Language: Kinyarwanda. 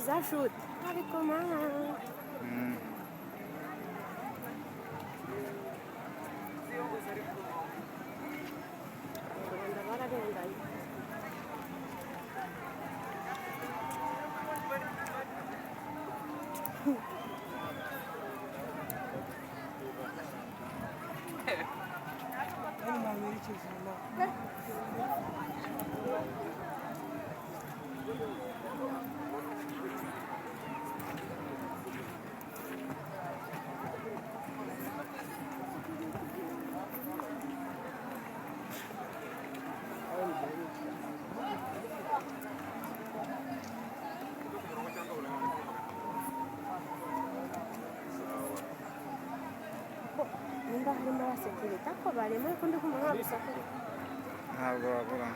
za shute ariko mana Rwanda bararenganye nimba harimo abasekirite ako barimo ariko ndi kumva nta rusaku ntabwo wavuga